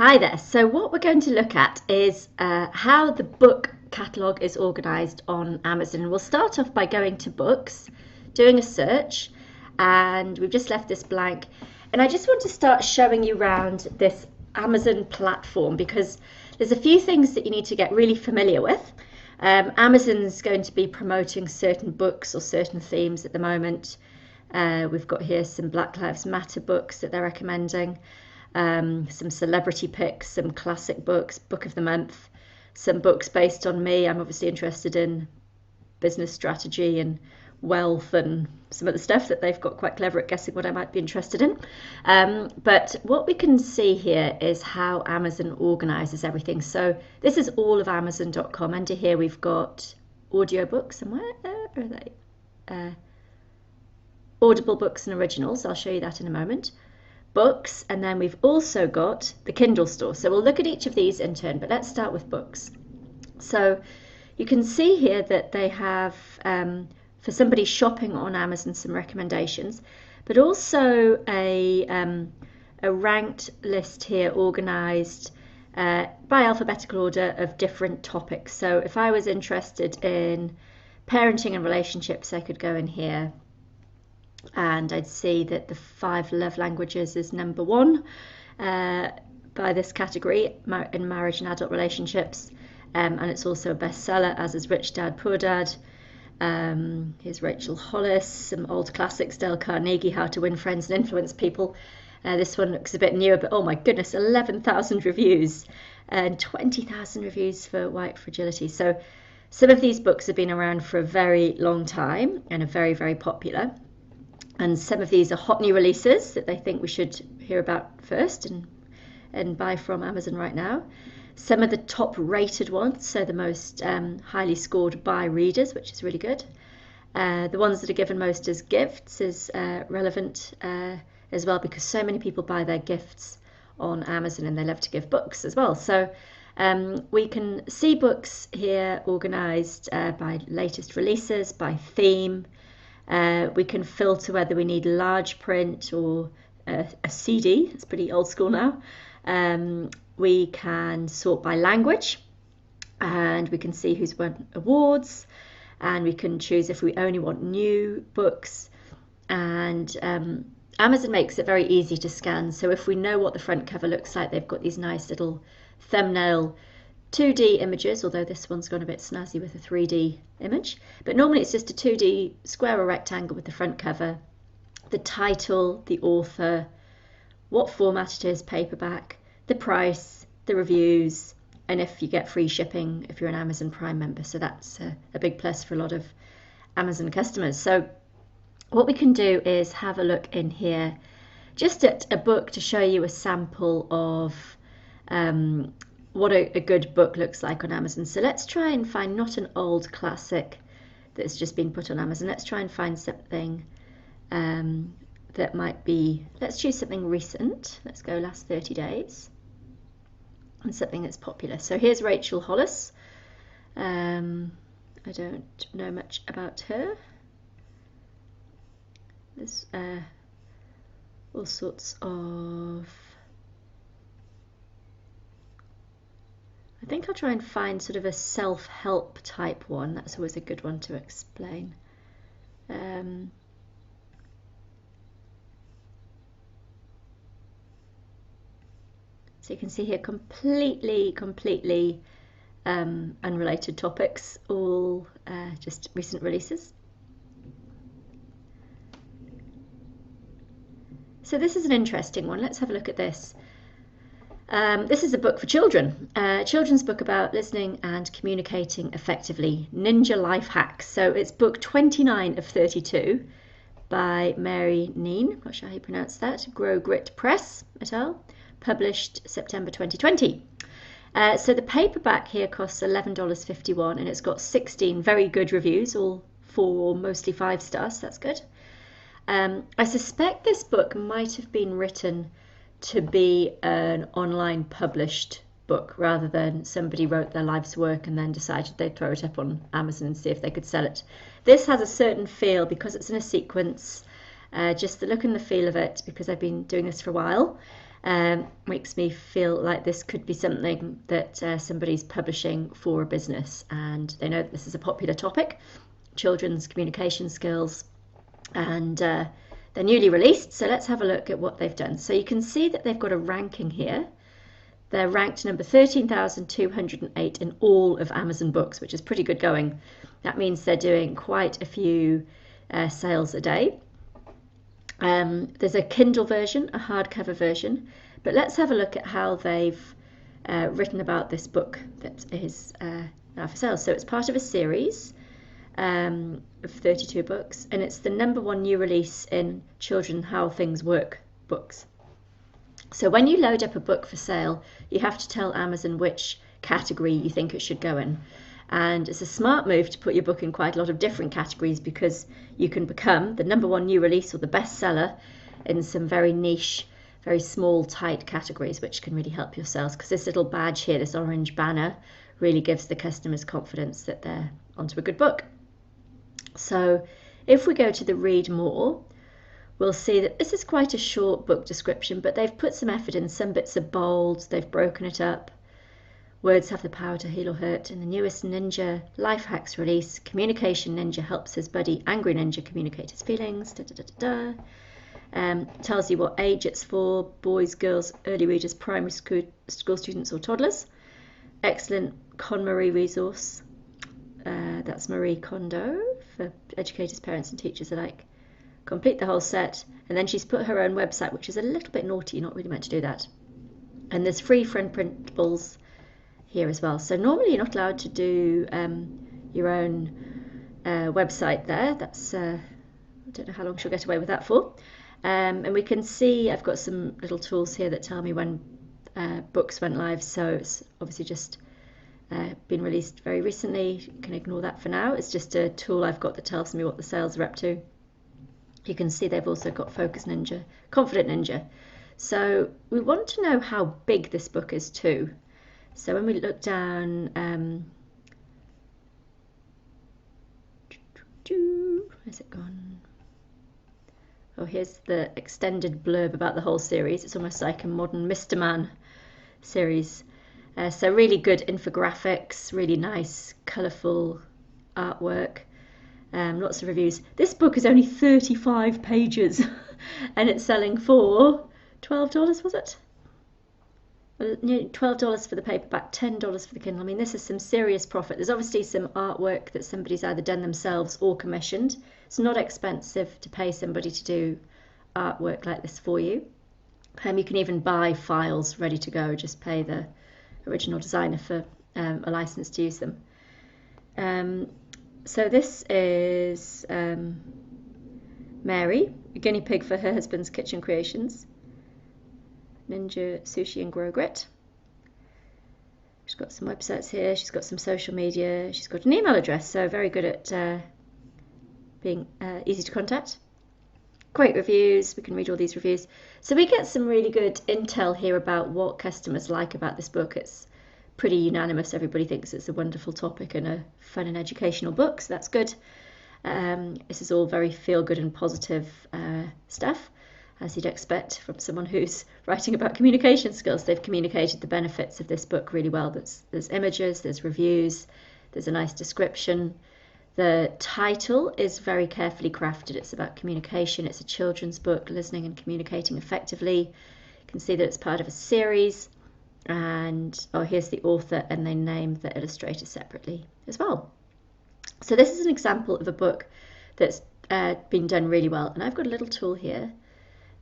Hi there. So what we're going to look at is how the book catalogue is organised on Amazon. We'll start off by going to books, doing a search, and we've just left this blank. And I just want to start showing you around this Amazon platform because there's a few things that you need to get really familiar with. Amazon's going to be promoting certain books or certain themes at the moment. We've got here some Black Lives Matter books that they're recommending. Some celebrity picks, some classic books, book of the month, some books based on me. I'm obviously interested in business strategy and wealth and some of the stuff that they've got quite clever at guessing what I might be interested in. But what we can see here is how Amazon organizes everything. So this is all of Amazon.com. Under here we've got audiobooks, and where are they? Audible books and originals. I'll show you that in a moment. Books, and then we've also got the Kindle store. So we'll look at each of these in turn, but let's start with books. So you can see here that they have, for somebody shopping on Amazon, some recommendations, but also a ranked list here organized by alphabetical order of different topics. So if I was interested in parenting and relationships, I could go in here and I'd see that the 5 love languages is number 1 by this category in marriage and adult relationships, and it's also a bestseller, as is Rich Dad Poor Dad. Here's Rachel Hollis, some old classics, Dale Carnegie, How to Win Friends and Influence People. This one looks a bit newer, but oh my goodness, 11,000 reviews and 20,000 reviews for White Fragility. So some of these books have been around for a very long time and are very, very popular. And some of these are hot new releases that they think we should hear about first and buy from Amazon right now. Some of the top rated ones, so the most highly scored by readers, which is really good. The ones that are given most as gifts is relevant as well, because so many people buy their gifts on Amazon and they love to give books as well. So we can see books here organised by latest releases, by theme. We can filter whether we need large print or a CD. It's pretty old school now. We can sort by language, and we can see who's won awards, and we can choose if we only want new books. And Amazon makes it very easy to scan. So if we know what the front cover looks like, they've got these nice little thumbnail 2D images, although this one's gone a bit snazzy with a 3D image. But normally it's just a 2D square or rectangle with the front cover, the title, the author, what format it is, paperback, the price, the reviews, and if you get free shipping if you're an Amazon Prime member. So that's a big plus for a lot of Amazon customers. So what we can do is have a look in here just at a book to show you a sample of what a good book looks like on Amazon. So let's try and find not an old classic that's just been put on Amazon. Let's try and find something that might be, let's choose something recent. Let's go last 30 days and something that's popular. So here's Rachel Hollis. I don't know much about her. There's all sorts of, I think I'll try and find sort of a self-help type one. That's always a good one to explain. So you can see here completely unrelated topics, all just recent releases. So this is an interesting one. Let's have a look at this. This is a book for children, a children's book about listening and communicating effectively, Ninja Life Hacks. So it's book 29 of 32 by Mary Neen, not sure how you pronounce that, Grow Grit Press et al., published September 2020. So the paperback here costs $11.51 and it's got 16 very good reviews, all 4, mostly 5 stars, so that's good. I suspect this book might have been written to be an online published book rather than somebody wrote their life's work and then decided they'd throw it up on Amazon and see if they could sell it. This has a certain feel because it's in a sequence, just the look and the feel of it, because I've been doing this for a while. Makes me feel like this could be something that somebody's publishing for a business, and they know that this is a popular topic, children's communication skills, and they're newly released. So let's have a look at what they've done. So you can see that they've got a ranking here. They're ranked number 13,208 in all of Amazon books, which is pretty good going. That means they're doing quite a few sales a day. There's a Kindle version, a hardcover version, but let's have a look at how they've written about this book that is now for sale. So it's part of a series of 32 books, and it's the #1 new release in Children How Things Work books. So when you load up a book for sale, you have to tell Amazon which category you think it should go in. And it's a smart move to put your book in quite a lot of different categories, because you can become the #1 new release or the bestseller in some very niche, very small, tight categories, which can really help your sales, because this little badge here, this orange banner, really gives the customers confidence that they're onto a good book. So if we go to the read more, we'll see that this is quite a short book description, but they've put some effort in. Some bits are bold, they've broken it up. Words have the power to heal or hurt. In the newest Ninja Life Hacks release, Communication Ninja helps his buddy Angry Ninja communicate his feelings. Tells you what age it's for: boys, girls, early readers, primary school students or toddlers. Excellent KonMari resource. That's Marie Kondo for educators, parents and teachers alike. Complete the whole set. And then she's put her own website, which is a little bit naughty, you're not really meant to do that. And there's free friend printables here as well. So normally you're not allowed to do your own website there. That's I don't know how long she'll get away with that for. And we can see I've got some little tools here that tell me when books went live. So it's obviously just been released very recently. You can ignore that for now. It's just a tool I've got that tells me what the sales are up to. You can see they've also got Focus Ninja, Confident Ninja. So we want to know how big this book is too. So when we look down, where's it gone? Oh, here's the extended blurb about the whole series. It's almost like a modern Mr. Man series. So really good infographics, really nice, colourful artwork, lots of reviews. This book is only 35 pages and it's selling for $12, was it? $12 for the paperback, $10 for the Kindle. I mean, this is some serious profit. There's obviously some artwork that somebody's either done themselves or commissioned. It's not expensive to pay somebody to do artwork like this for you. You can even buy files ready to go, just pay the original designer for a license to use them. So this is Mary, a guinea pig for her husband's kitchen creations. Ninja Sushi and Grow Grit. She's got some websites here, she's got some social media, she's got an email address, so very good at being easy to contact. Great reviews, we can read all these reviews. So we get some really good intel here about what customers like about this book. It's pretty unanimous, everybody thinks it's a wonderful topic and a fun and educational book, so that's good. This is all very feel-good and positive stuff, as you'd expect from someone who's writing about communication skills. They've communicated the benefits of this book really well. There's images, there's reviews, there's a nice description. The title is very carefully crafted. It's about communication. It's a children's book, listening and communicating effectively. You can see that it's part of a series. And oh, here's the author, and they name the illustrator separately as well. So this is an example of a book that's been done really well. And I've got a little tool here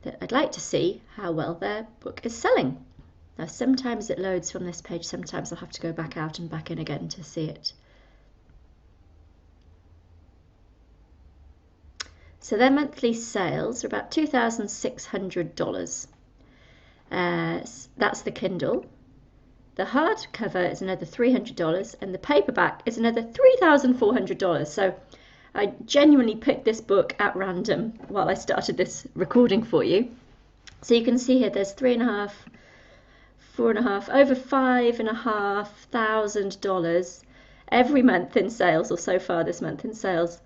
that I'd like to see how well their book is selling. Now sometimes it loads from this page, sometimes I'll have to go back out and back in again to see it. So their monthly sales are about $2,600. That's the Kindle. The hardcover is another $300 and the paperback is another $3,400. So I genuinely picked this book at random while I started this recording for you. So you can see here there's $3,500, $4,500, over $5,500 every month in sales, or so far this month in sales,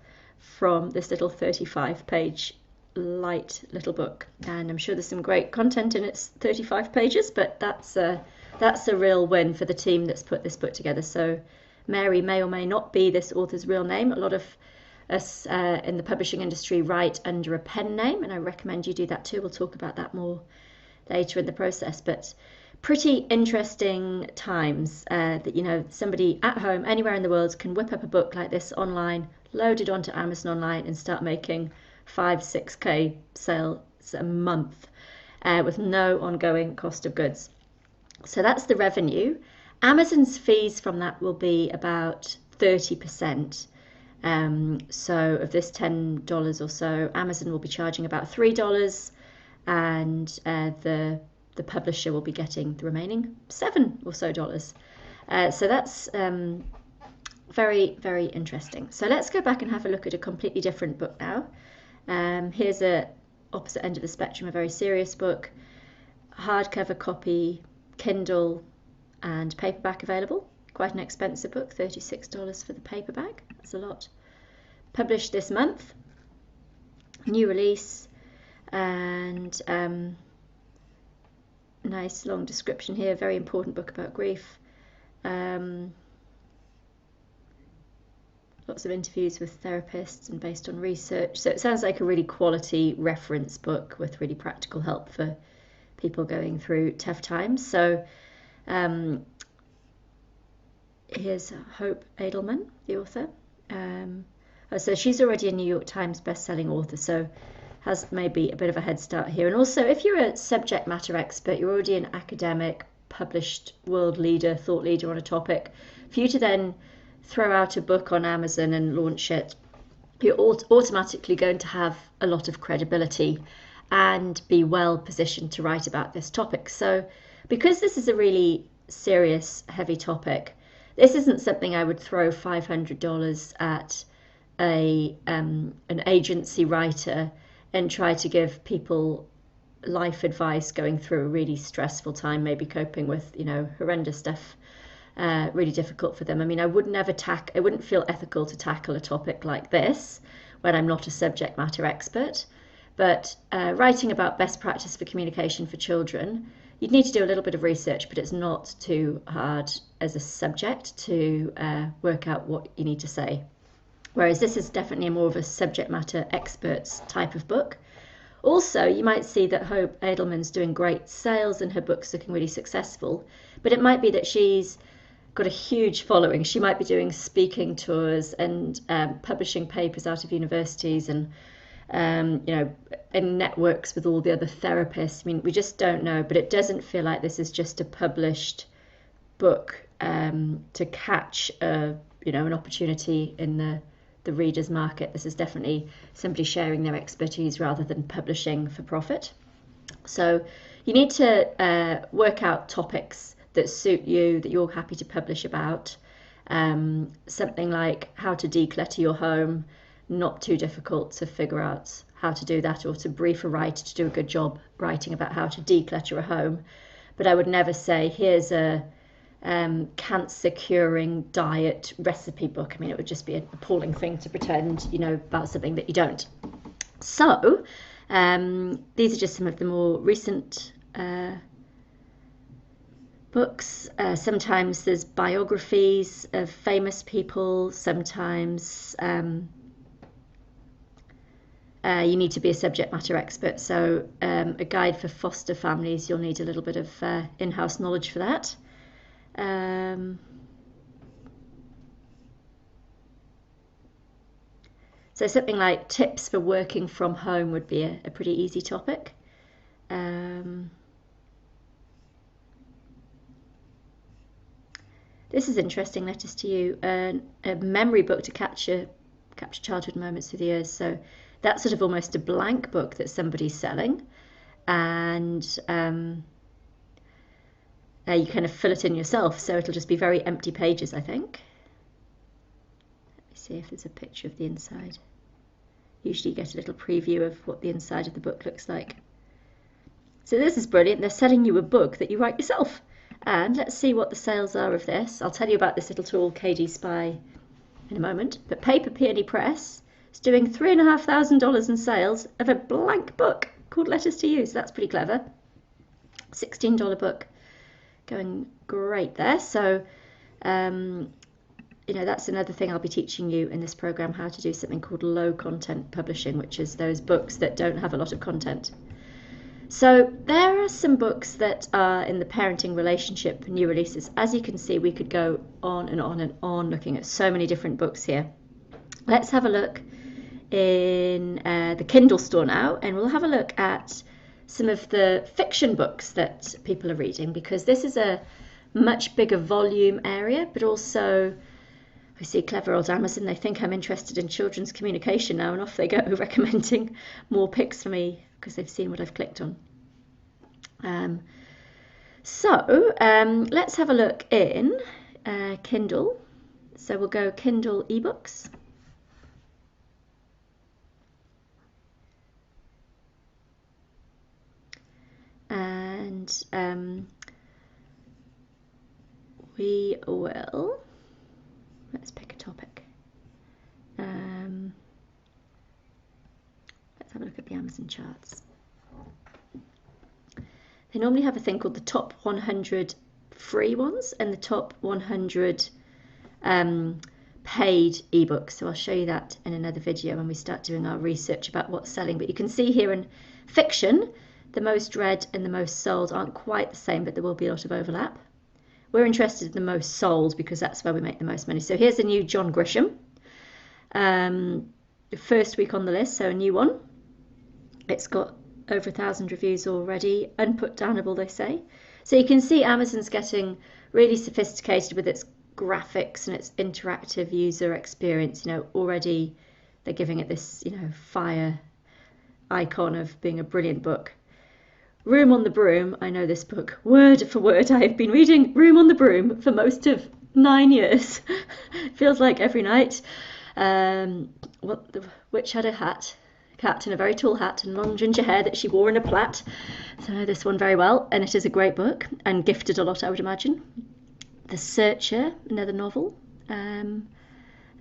from this little 35-page light little book, and I'm sure there's some great content in its 35 pages, but that's a real win for the team that's put this book together. So Mary may or may not be this author's real name. A lot of us in the publishing industry write under a pen name, and I recommend you do that too. We'll talk about that more later in the process, but pretty interesting times that, you know, somebody at home anywhere in the world can whip up a book like this online, load it onto Amazon online, and start making 5-6k sales a month with no ongoing cost of goods. So that's the revenue. Amazon's fees from that will be about 30%. So of this $10 or so, Amazon will be charging about $3, and the publisher will be getting the remaining $7 or so. So that's very, very interesting. So let's go back and have a look at a completely different book now. Here's a opposite end of the spectrum, a very serious book, hardcover copy, Kindle and paperback available. Quite an expensive book, $36 for the paperback. That's a lot. Published this month, new release, and nice long description here. Very important book about grief. Lots of interviews with therapists and based on research. So it sounds like a really quality reference book with really practical help for people going through tough times. So here's Hope Edelman, the author. So she's already a New York Times best-selling author, so has maybe a bit of a head start here. And also, if you're a subject matter expert, you're already an academic, published world leader, thought leader on a topic, for you to then throw out a book on Amazon and launch it, you're automatically going to have a lot of credibility and be well positioned to write about this topic. So because this is a really serious, heavy topic, this isn't something I would throw $500 at an agency writer and try to give people life advice going through a really stressful time, maybe coping with, you know, horrendous stuff, really difficult for them. I mean, I wouldn't feel ethical to tackle a topic like this when I'm not a subject matter expert. But writing about best practice for communication for children, you'd need to do a little bit of research, but it's not too hard as a subject to work out what you need to say. Whereas this is definitely more of a subject matter experts type of book. Also, you might see that Hope Edelman's doing great sales and her book's looking really successful, but it might be that she's got a huge following. She might be doing speaking tours and publishing papers out of universities and you know, in networks with all the other therapists. I mean, we just don't know, but it doesn't feel like this is just a published book to catch you know, an opportunity in the reader's market. This is definitely somebody sharing their expertise rather than publishing for profit. So you need to work out topics that suit you, that you're happy to publish about. Something like how to declutter your home, not too difficult to figure out how to do that, or to brief a writer to do a good job writing about how to declutter a home. But I would never say, here's a cancer curing diet recipe book. I mean, it would just be an appalling thing to pretend, you know, about something that you don't. So these are just some of the more recent books. Sometimes there's biographies of famous people. Sometimes you need to be a subject matter expert. So a guide for foster families, you'll need a little bit of in-house knowledge for that. So something like tips for working from home would be a pretty easy topic. This is interesting, Letters to You, a memory book to capture childhood moments through the years. So that's sort of almost a blank book that somebody's selling, and you kind of fill it in yourself, so it'll just be very empty pages, I think. Let me see if there's a picture of the inside. Usually you get a little preview of what the inside of the book looks like. So this is brilliant. They're selling you a book that you write yourself. And let's see what the sales are of this. I'll tell you about this little tool, KD Spy, in a moment. But Paper Peony Press It's doing $3,500 in sales of a blank book called Letters to You. So that's pretty clever. $16 book, going great there. So, that's another thing I'll be teaching you in this program, how to do something called low content publishing, which is those books that don't have a lot of content. So there are some books that are in the parenting relationship new releases. As you can see, we could go on and on and on looking at so many different books here. Let's have a look in the Kindle store now, and we'll have a look at some of the fiction books that people are reading, because this is a much bigger volume area, but also I see clever old Amazon, they think I'm interested in children's communication now, and off they go recommending more picks for me because they've seen what I've clicked on. Let's have a look in Kindle. So we'll go Kindle ebooks. And we will, let's pick a topic. Let's have a look at the Amazon charts. They normally have a thing called the top 100 free ones and the top 100 paid ebooks. So I'll show you that in another video when we start doing our research about what's selling. But you can see here in fiction, the most read and the most sold aren't quite the same, but there will be a lot of overlap. We're interested in the most sold because that's where we make the most money. So here's a new John Grisham. First week on the list, so a new one. It's got over 1,000 reviews already, unputdownable, they say. So you can see Amazon's getting really sophisticated with its graphics and its interactive user experience. Already they're giving it this, fire icon of being a brilliant book. Room on the Broom, I know this book word for word. I have been reading Room on the Broom for most of 9 years. Feels like every night. The witch had a cat in a very tall hat and long ginger hair that she wore in a plait. So I know this one very well, and it is a great book and gifted a lot, I would imagine. The Searcher, another novel.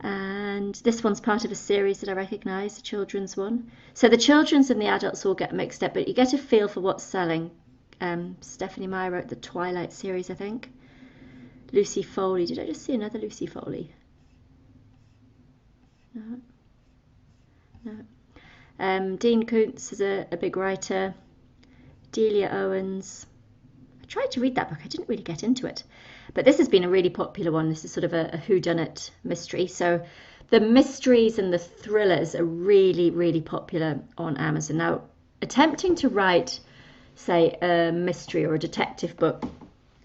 And this one's part of a series that I recognise, the children's one. So the children's and the adults all get mixed up, but you get a feel for what's selling. Stephanie Meyer wrote the Twilight series, I think. Lucy Foley. Did I just see another Lucy Foley? No. Dean Koontz is a big writer. Delia Owens. I tried to read that book. I didn't really get into it. But this has been a really popular one. This is sort of a whodunit mystery. So the mysteries and the thrillers are really, really popular on Amazon. Now, attempting to write, say, a mystery or a detective book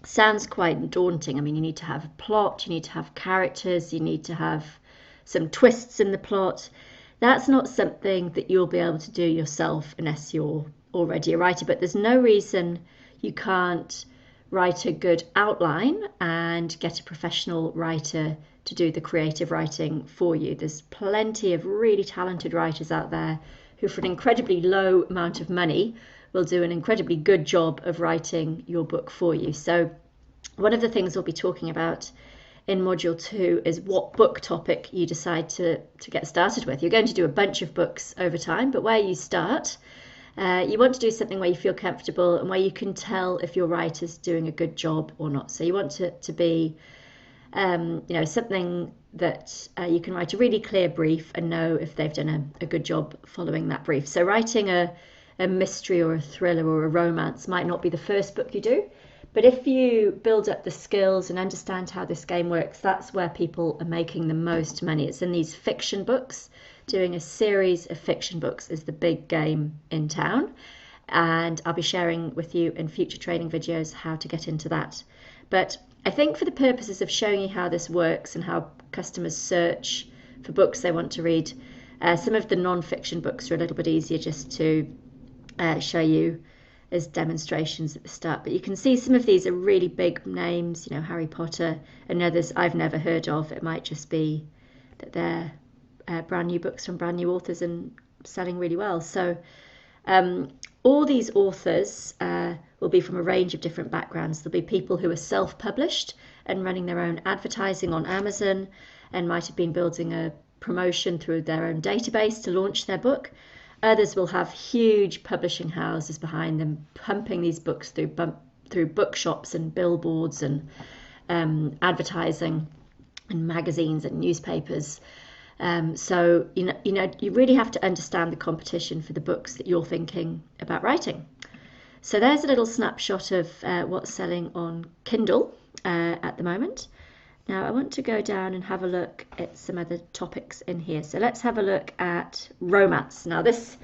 sounds quite daunting. I mean, you need to have a plot, you need to have characters, you need to have some twists in the plot. That's not something that you'll be able to do yourself unless you're already a writer. But there's no reason you can't write a good outline and get a professional writer to do the creative writing for you. There's plenty of really talented writers out there who, for an incredibly low amount of money, will do an incredibly good job of writing your book for you. So one of the things we'll be talking about in module 2 is what book topic you decide to get started with. You're going to do a bunch of books over time, but where you start, you want to do something where you feel comfortable and where you can tell if your writer's doing a good job or not. So you want it to be something that you can write a really clear brief and know if they've done a good job following that brief. So writing a mystery or a thriller or a romance might not be the first book you do, but if you build up the skills and understand how this game works, that's where people are making the most money. It's in these fiction books. Doing a series of fiction books is the big game in town, and I'll be sharing with you in future training videos how to get into that. But I think for the purposes of showing you how this works and how customers search for books they want to read, some of the non-fiction books are a little bit easier just to show you as demonstrations at the start. But you can see some of these are really big names, Harry Potter, and others I've never heard of. It might just be that they're brand new books from brand new authors and selling really well. So all these authors will be from a range of different backgrounds. There'll be people who are self-published and running their own advertising on Amazon and might have been building a promotion through their own database to launch their book. Others will have huge publishing houses behind them, pumping these books through bookshops and billboards and advertising and magazines and newspapers. So you really have to understand the competition for the books that you're thinking about writing. So there's a little snapshot of what's selling on Kindle at the moment. Now I want to go down and have a look at some other topics in here. So let's have a look at romance. Now this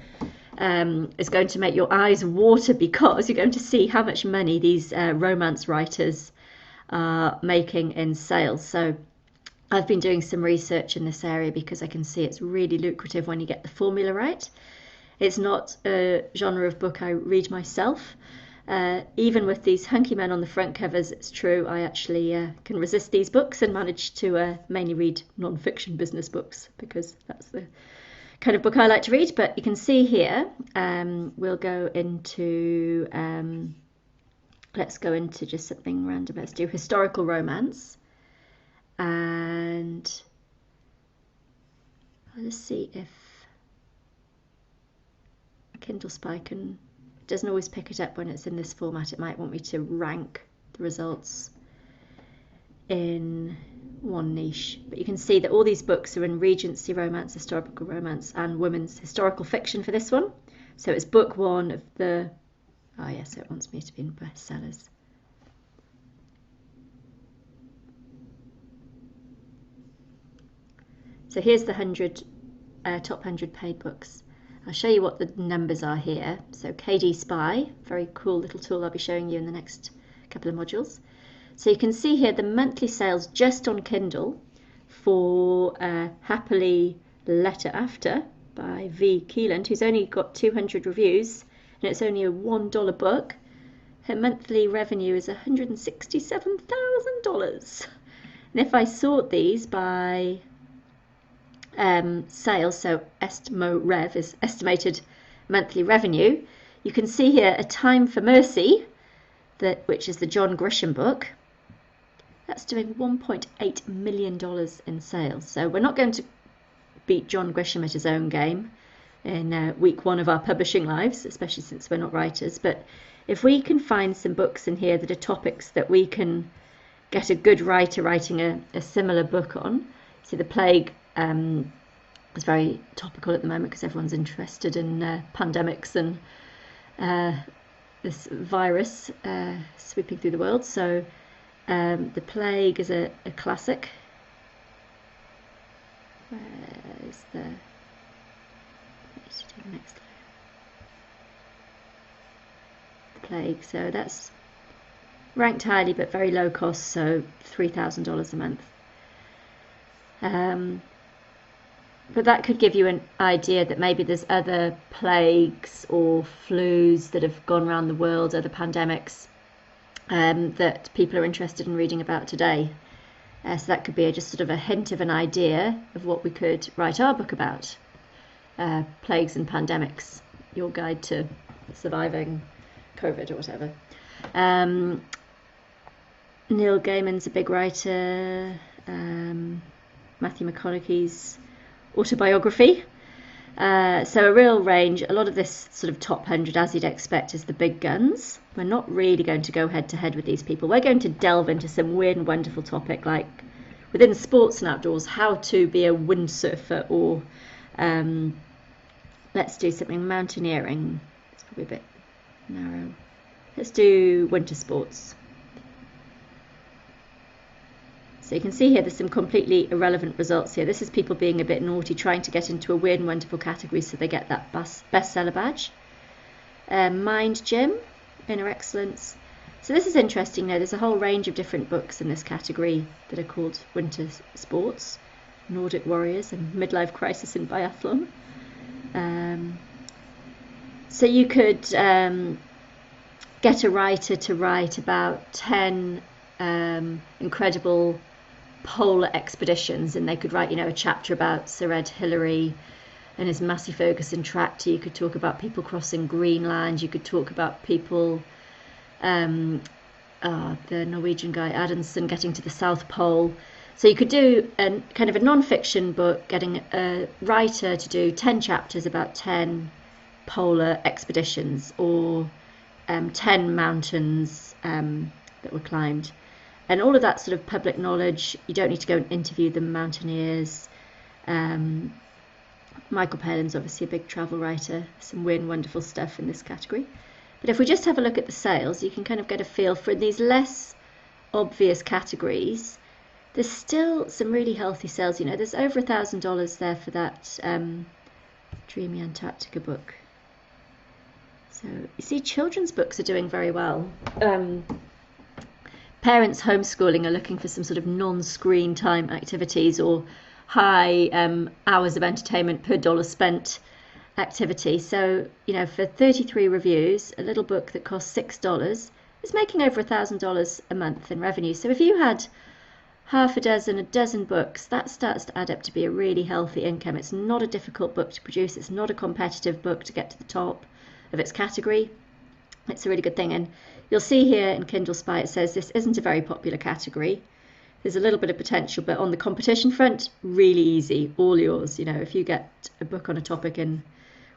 is going to make your eyes water, because you're going to see how much money these romance writers are making in sales. So I've been doing some research in this area because I can see it's really lucrative when you get the formula right. It's not a genre of book I read myself. Even with these hunky men on the front covers, it's true, I actually can resist these books and manage to mainly read non-fiction business books, because that's the kind of book I like to read. But you can see here, we'll go into, let's go into just something random. Let's do historical romance. And let's see if Kindle Spy doesn't always pick it up when it's in this format. It might want me to rank the results in one niche. But you can see that all these books are in Regency romance, historical romance, and women's historical fiction for this one. So it's book one of the... Oh yes, so it wants me to be in bestsellers. So here's the top 100 paid books. I'll show you what the numbers are here. So KD Spy, very cool little tool I'll be showing you in the next couple of modules. So you can see here the monthly sales just on Kindle for Happily Letter After by V. Keeland, who's only got 200 reviews, and it's only a $1 book. Her monthly revenue is $167,000. And if I sort these by sales, so Estimo Rev is estimated monthly revenue, you can see here A Time for Mercy, which is the John Grisham book. That's doing $1.8 million in sales. So we're not going to beat John Grisham at his own game in week one of our publishing lives, especially since we're not writers. But if we can find some books in here that are topics that we can get a good writer writing a similar book on. See, the plague is very topical at the moment because everyone's interested in pandemics and this virus sweeping through the world. So the plague is a classic. Where is the... Let's do the next layer. The plague. So that's ranked highly but very low cost, so $3,000 a month. But that could give you an idea that maybe there's other plagues or flus that have gone around the world, other pandemics that people are interested in reading about today. So that could be just sort of a hint of an idea of what we could write our book about. Plagues and pandemics, your guide to surviving COVID or whatever. Neil Gaiman's a big writer. Matthew McConaughey's autobiography. So a real range. A lot of this sort of top 100, as you'd expect, is the big guns. We're not really going to go head to head with these people. We're going to delve into some weird and wonderful topic, like within sports and outdoors, how to be a windsurfer, or let's do something mountaineering. It's probably a bit narrow. Let's do winter sports. So you can see here there's some completely irrelevant results here. This is people being a bit naughty, trying to get into a weird and wonderful category so they get that bestseller badge. Mind Gym, Inner Excellence. So this is interesting now. There's a whole range of different books in this category that are called winter sports. Nordic Warriors and Midlife Crisis in Biathlon. So you could get a writer to write about 10 incredible polar expeditions, and they could write, a chapter about Sir Ed Hillary and his Massey Ferguson tractor. You could talk about people crossing Greenland. You could talk about people, the Norwegian guy Adamson, getting to the South Pole. So you could do a kind of a non-fiction book, getting a writer to do 10 chapters about 10 polar expeditions, or 10 mountains that were climbed. And all of that sort of public knowledge. You don't need to go and interview the mountaineers. Michael Palin's obviously a big travel writer, some weird and wonderful stuff in this category. But if we just have a look at the sales, you can kind of get a feel for these less obvious categories. There's still some really healthy sales. You know, there's over $1,000 there for that Dreamy Antarctica book. So you see, children's books are doing very well. Parents homeschooling are looking for some sort of non-screen time activities, or high hours of entertainment per dollar spent activity. So, you know, for 33 reviews, a little book that costs $6 is making over $1,000 a month in revenue. So if you had half a dozen books, that starts to add up to be a really healthy income. It's not a difficult book to produce. It's not a competitive book to get to the top of its category. It's a really good thing. And you'll see here in Kindle Spy it says this isn't a very popular category. There's a little bit of potential, but on the competition front, really easy, all yours. You know, if you get a book on a topic in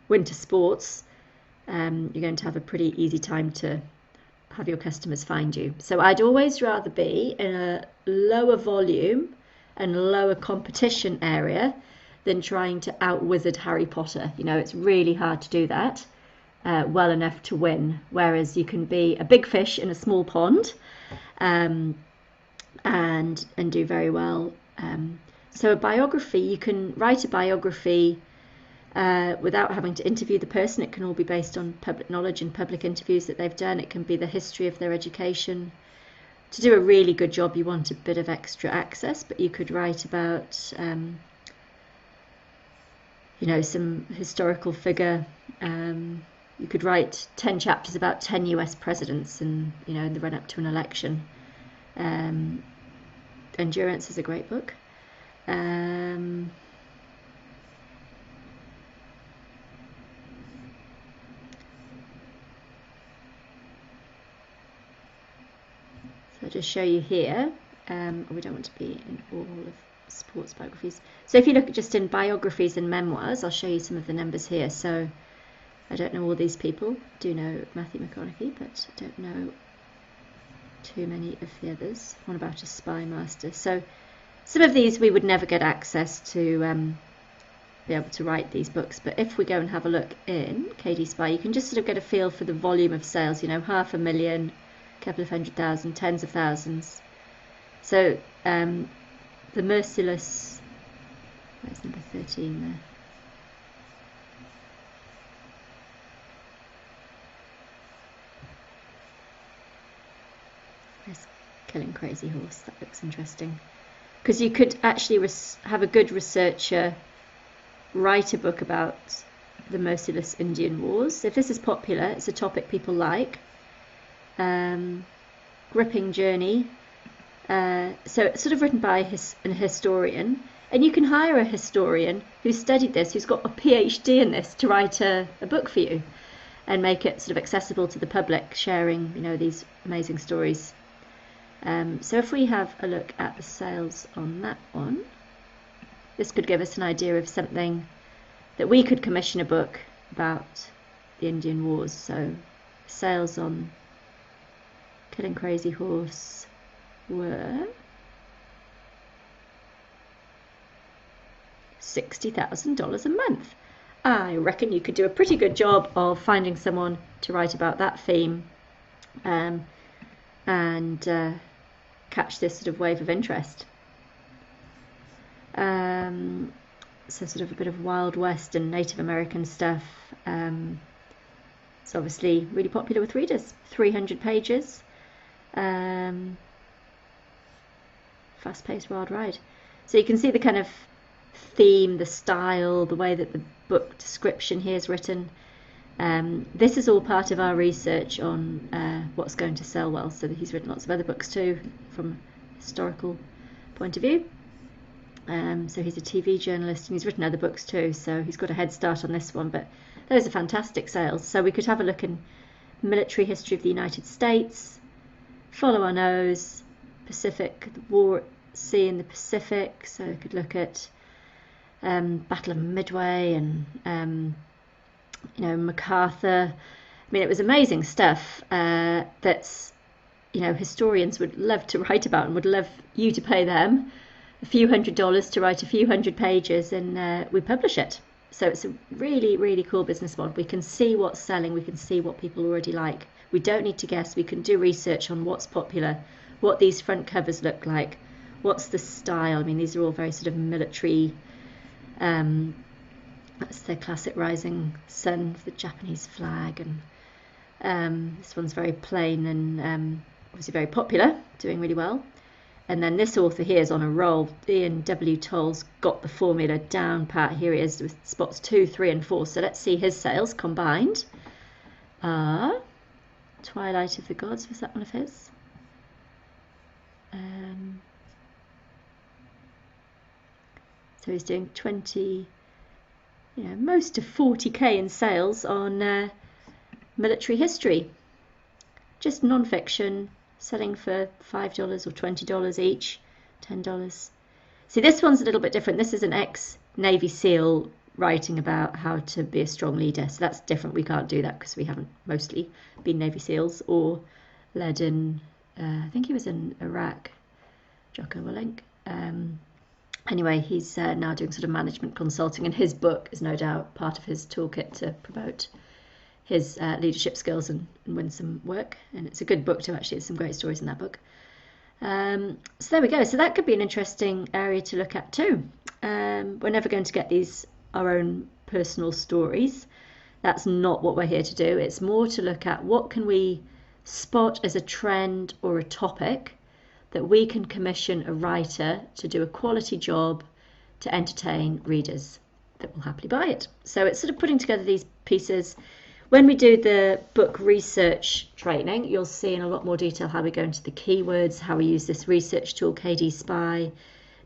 winter sports, you're going to have a pretty easy time to have your customers find you. So I'd always rather be in a lower volume and lower competition area than trying to out-wizard Harry Potter. You know, it's really hard to do that well enough to win, whereas you can be a big fish in a small pond and do very well. So a biography, you can write a biography without having to interview the person. It can all be based on public knowledge and public interviews that they've done. It can be the history of their education. To do a really good job, you want a bit of extra access, but you could write about, you know, some historical figure. You could write 10 chapters about 10 US presidents and, you know, in the run up to an election. Endurance is a great book. So I'll just show you here. We don't want to be in all of sports biographies. So if you look at just in biographies and memoirs, I'll show you some of the numbers here. So I don't know all these people. I do know Matthew McConaughey, but I don't know too many of the others. One about a spy master. So some of these we would never get access to be able to write these books, but if we go and have a look in KD Spy, you can just sort of get a feel for the volume of sales. You know, 500,000, a couple of 100,000, tens of thousands. So the Merciless, where's number 13 there? There's Killing Crazy Horse. That looks interesting, because you could actually have a good researcher write a book about the merciless Indian Wars. If this is popular, it's a topic people like. Gripping journey. So it's sort of written by an historian, and you can hire a historian who's studied this, who's got a PhD in this, to write a book for you and make it sort of accessible to the public, sharing, you know, these amazing stories. So if we have a look at the sales on that one, this could give us an idea of something that we could commission a book about the Indian Wars. So sales on Killing Crazy Horse were $60,000 a month. I reckon you could do a pretty good job of finding someone to write about that theme and catch this sort of wave of interest. So sort of a bit of Wild West and Native American stuff. It's obviously really popular with readers. 300 pages. Fast-paced wild ride. So you can see the kind of theme, the style, the way that the book description here is written. This is all part of our research on what's going to sell well. So he's written lots of other books too, from a historical point of view. So he's a TV journalist and he's written other books too, so he's got a head start on this one, but those are fantastic sales. So we could have a look in military history of the United States, follow our nose, Pacific, the war Sea in the Pacific, so we could look at Battle of Midway and MacArthur. I mean, it was amazing stuff that's historians would love to write about and would love you to pay them a few $100s to write a few hundred pages, and we publish it. So it's a really, really cool business model. We can see what's selling, we can see what people already like. We don't need to guess, we can do research on what's popular, what these front covers look like, what's the style. I mean, these are all very sort of military, that's the classic rising sun, the Japanese flag, and this one's very plain and obviously very popular, doing really well. And then this author here is on a roll. Ian W. Toll's got the formula down pat. Here he is with spots 2, 3 and 4. So let's see his sales combined. Twilight of the Gods, was that one of his? So he's doing 20, most of 40k in sales on military history. Just non-fiction, selling for $5 or $20 each, $10. See, this one's a little bit different. This is an ex-Navy SEAL writing about how to be a strong leader. So that's different. We can't do that because we haven't mostly been Navy SEALs or led in, I think he was in Iraq, Jocko Willink. Anyway, he's now doing sort of management consulting, and his book is no doubt part of his toolkit to promote his leadership skills and win some work. And it's a good book too, actually. There's some great stories in that book. So there we go. So that could be an interesting area to look at too. We're never going to get these our own personal stories. That's not what we're here to do. It's more to look at what can we spot as a trend or a topic that we can commission a writer to do a quality job to entertain readers that will happily buy it. So it's sort of putting together these pieces. When we do the book research training, you'll see in a lot more detail how we go into the keywords, how we use this research tool, KD Spy,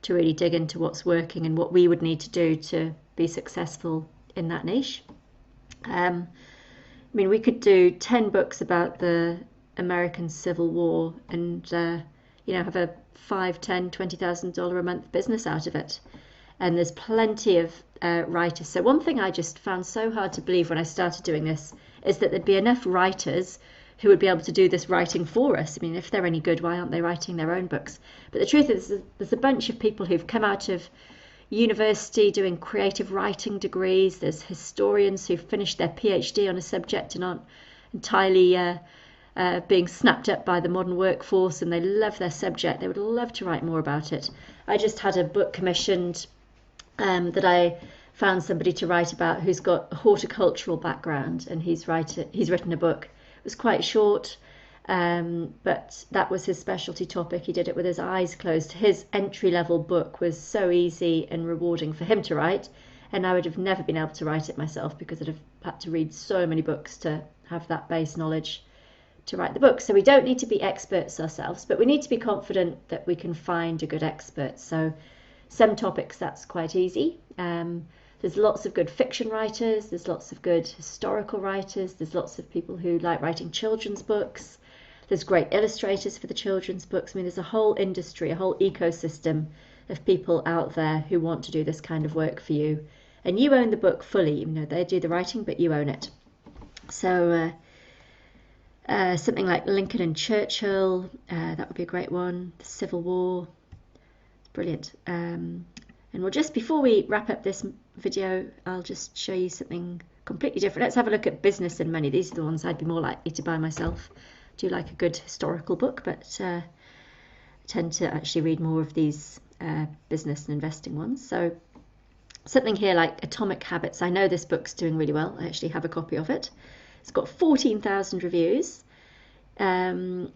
to really dig into what's working and what we would need to do to be successful in that niche. I mean, we could do 10 books about the American Civil War and, have a $5,000, $10,000, $20,000 a month business out of it. And there's plenty of writers. So one thing I just found so hard to believe when I started doing this is that there'd be enough writers who would be able to do this writing for us. I mean, if they're any good, why aren't they writing their own books? But the truth is, there's a bunch of people who've come out of university doing creative writing degrees. There's historians who've finished their PhD on a subject and aren't entirely being snapped up by the modern workforce, and they love their subject. They would love to write more about it. I just had a book commissioned that I found somebody to write about who's got a horticultural background, and he's written a book. It was quite short, but that was his specialty topic. He did it with his eyes closed. His entry-level book was so easy and rewarding for him to write, and I would have never been able to write it myself because I'd have had to read so many books to have that base knowledge to write the book. So we don't need to be experts ourselves, but we need to be confident that we can find a good expert. So some topics that's quite easy. There's lots of good fiction writers, there's lots of good historical writers, there's lots of people who like writing children's books, there's great illustrators for the children's books. I mean, there's a whole industry, a whole ecosystem of people out there who want to do this kind of work for you, and you own the book fully. They do the writing, but you own it. So something like Lincoln and Churchill, that would be a great one. The Civil War, brilliant. And we'll just, before we wrap up this video, I'll just show you something completely different. Let's have a look at Business and Money. These are the ones I'd be more likely to buy myself. I do like a good historical book, but I tend to actually read more of these business and investing ones. So something here like Atomic Habits. I know this book's doing really well. I actually have a copy of it. It's got 14,000 reviews. And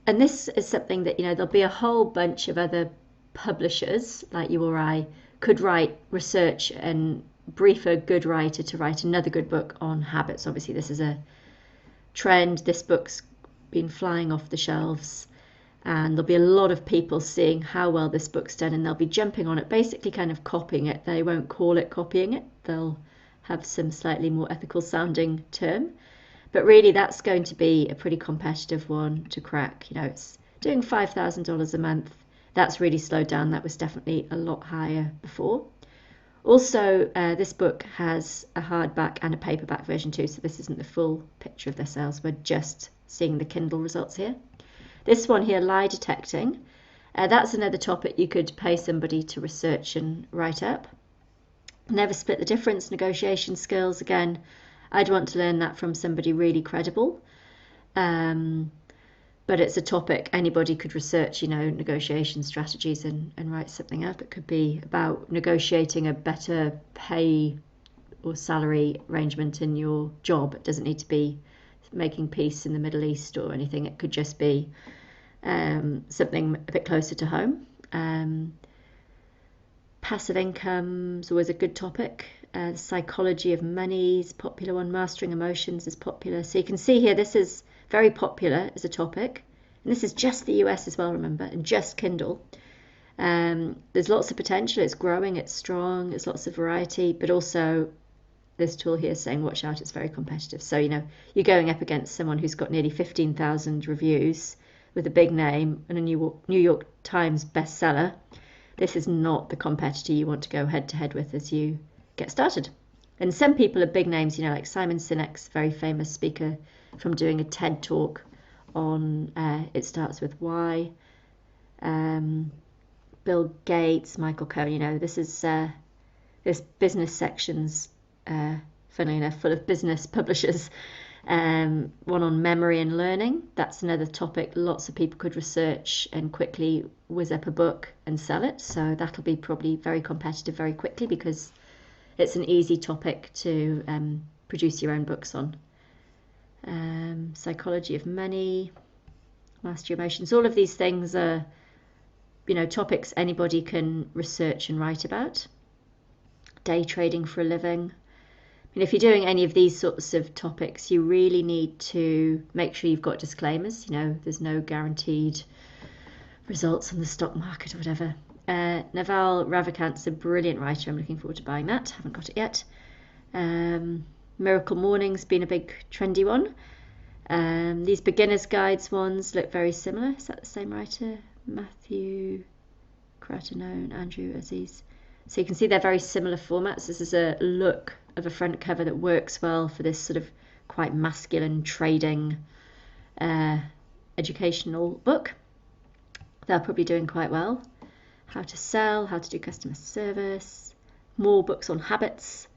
this is something that, there'll be a whole bunch of other publishers like you or I could write research and brief a good writer to write another good book on habits. Obviously, this is a trend. This book's been flying off the shelves, and there'll be a lot of people seeing how well this book's done, and they'll be jumping on it, basically kind of copying it. They won't call it copying it. They'll have some slightly more ethical sounding term. But really, that's going to be a pretty competitive one to crack. It's doing $5,000 a month, That's really slowed down. That was definitely a lot higher before. Also, this book has a hardback and a paperback version too, so this isn't the full picture of their sales. We're just seeing the Kindle results here. This one here, lie detecting, that's another topic you could pay somebody to research and write up. Never split the difference, negotiation skills. Again, I'd want to learn that from somebody really credible. But it's a topic anybody could research, negotiation strategies and write something up. It could be about negotiating a better pay or salary arrangement in your job. It doesn't need to be making peace in the Middle East or anything. It could just be something a bit closer to home. Passive income is always a good topic. The psychology of money is popular one. Mastering emotions is popular. So you can see here, this is very popular as a topic. And this is just the US as well, remember, and just Kindle. There's lots of potential. It's growing, it's strong, there's lots of variety, but also this tool here is saying, watch out, it's very competitive. So, you're going up against someone who's got nearly 15,000 reviews with a big name and a New York Times bestseller. This is not the competitor you want to go head to head with as you get started. And some people are big names, like Simon Sinek's very famous speaker from doing a TED talk on It Starts With Why. Bill Gates, Michael Cohen, this is this business section's funnily enough full of business publishers. One on memory and learning. That's another topic lots of people could research and quickly whiz up a book and sell it. So that'll be probably very competitive very quickly because it's an easy topic to produce your own books on. Psychology of money, master your emotions. All of these things are, topics anybody can research and write about. Day trading for a living. If you're doing any of these sorts of topics, you really need to make sure you've got disclaimers. There's no guaranteed results on the stock market or whatever. Naval Ravikant's a brilliant writer. I'm looking forward to buying that. Haven't got it yet. Miracle Morning's been a big trendy one. These beginner's guides ones look very similar. Is that the same writer? Matthew Cratanone, Andrew Aziz. So you can see they're very similar formats. This is a look of a front cover that works well for this sort of quite masculine trading educational book. They're probably doing quite well. How to sell, how to do customer service, more books on habits,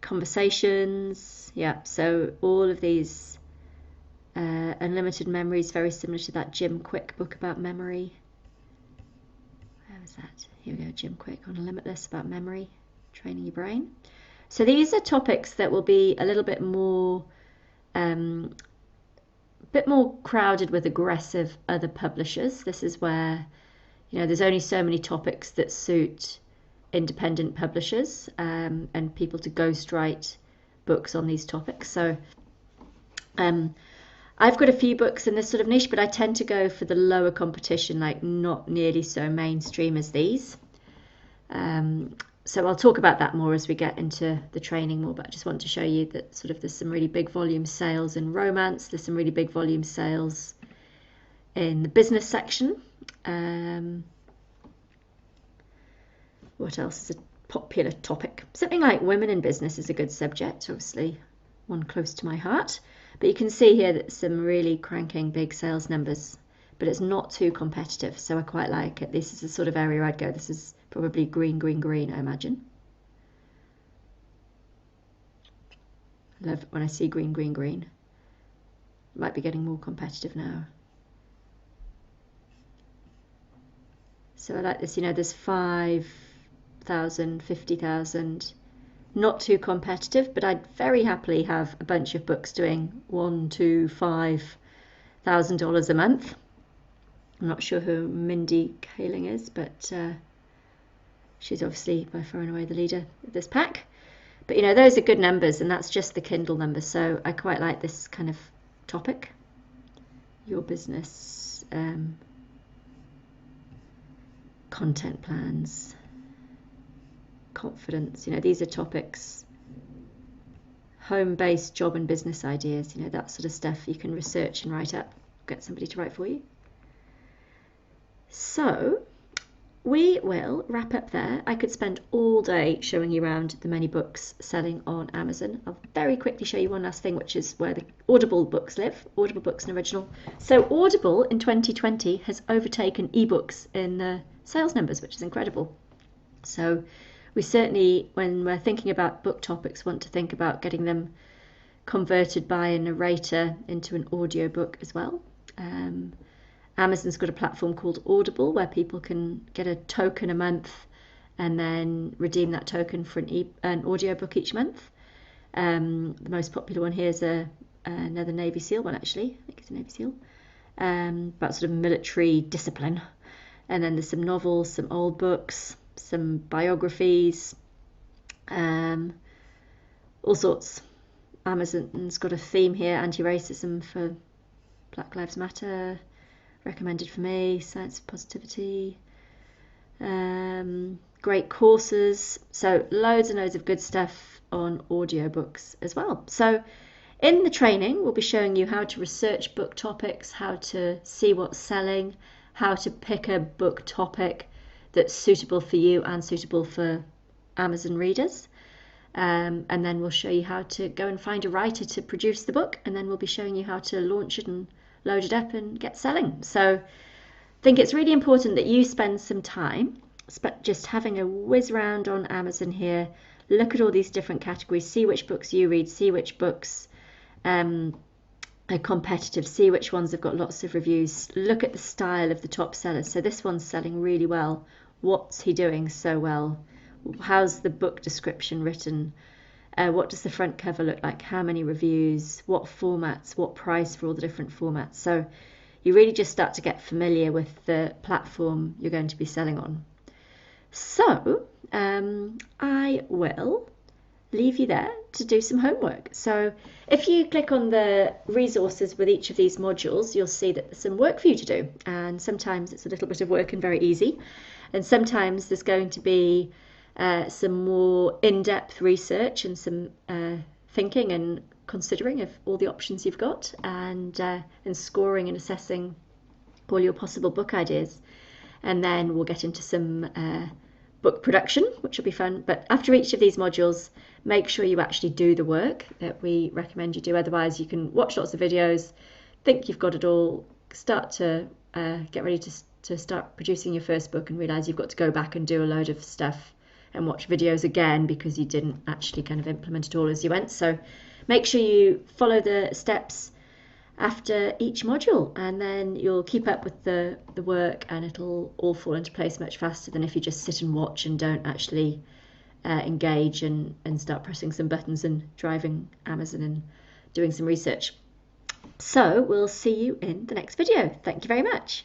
conversations. Yeah, so all of these unlimited memories, very similar to that Jim Quick book about memory. Where was that? Here we go, Jim Quick on Limitless about memory, training your brain. So these are topics that will be a little bit more crowded with aggressive other publishers. This is where, there's only so many topics that suit independent publishers and people to ghostwrite books on these topics. So I've got a few books in this sort of niche, but I tend to go for the lower competition, like not nearly so mainstream as these. So I'll talk about that more as we get into the training more, but I just want to show you that sort of there's some really big volume sales in romance, there's some really big volume sales in the business section. What else is a popular topic? Something like women in business is a good subject, obviously one close to my heart. But you can see here that some really cranking big sales numbers, but it's not too competitive, so I quite like it. This is the sort of area I'd go. This is probably green, green, green, I imagine. I love it when I see green, green, green. It might be getting more competitive now. So I like this, there's 5,000, 50,000. Not too competitive, but I'd very happily have a bunch of books doing $1,000 to $5,000 a month. I'm not sure who Mindy Kaling is, but she's obviously by far and away the leader of this pack. But those are good numbers, and that's just the Kindle numbers. So I quite like this kind of topic. Your business, content plans, confidence. These are topics. Home-based job and business ideas. That sort of stuff you can research and write up. Get somebody to write for you. So we will wrap up there. I could spend all day showing you around the many books selling on Amazon. I'll very quickly show you one last thing, which is where the Audible books live, Audible books and original. So Audible in 2020 has overtaken ebooks in sales numbers, which is incredible. So we certainly, when we're thinking about book topics, want to think about getting them converted by a narrator into an audiobook as well. Amazon's got a platform called Audible where people can get a token a month and then redeem that token for an audiobook each month. The most popular one here is another Navy SEAL one, actually. I think it's a Navy SEAL. About sort of military discipline. And then there's some novels, some old books, some biographies, all sorts. Amazon's got a theme here, anti-racism for Black Lives Matter, recommended for me, science of positivity, great courses, so loads and loads of good stuff on audiobooks as well. So in the training we'll be showing you how to research book topics, how to see what's selling, how to pick a book topic that's suitable for you and suitable for Amazon readers. And then we'll show you how to go and find a writer to produce the book, and then we'll be showing you how to launch it and load it up and get selling. So I think it's really important that you spend some time just having a whiz round on Amazon here, look at all these different categories, see which books you read, see which books are competitive, see which ones have got lots of reviews, look at the style of the top sellers. So this one's selling really well. What's he doing so well? How's the book description written? What does the front cover look like? How many reviews? What formats? What price for all the different formats? So you really just start to get familiar with the platform you're going to be selling on. So I will leave you there to do some homework. So if you click on the resources with each of these modules, you'll see that there's some work for you to do. And sometimes it's a little bit of work and very easy. And sometimes there's going to be some more in-depth research and some thinking and considering of all the options you've got, and scoring and assessing all your possible book ideas. And then we'll get into some book production, which will be fun. But after each of these modules, make sure you actually do the work that we recommend you do. Otherwise, you can watch lots of videos, think you've got it all, start to get ready to start producing your first book and realize you've got to go back and do a load of stuff and watch videos again because you didn't actually kind of implement it all as you went. So make sure you follow the steps after each module, and then you'll keep up with the work, and it'll all fall into place much faster than if you just sit and watch and don't actually engage and start pressing some buttons and driving Amazon and doing some research. So we'll see you in the next video. Thank you very much.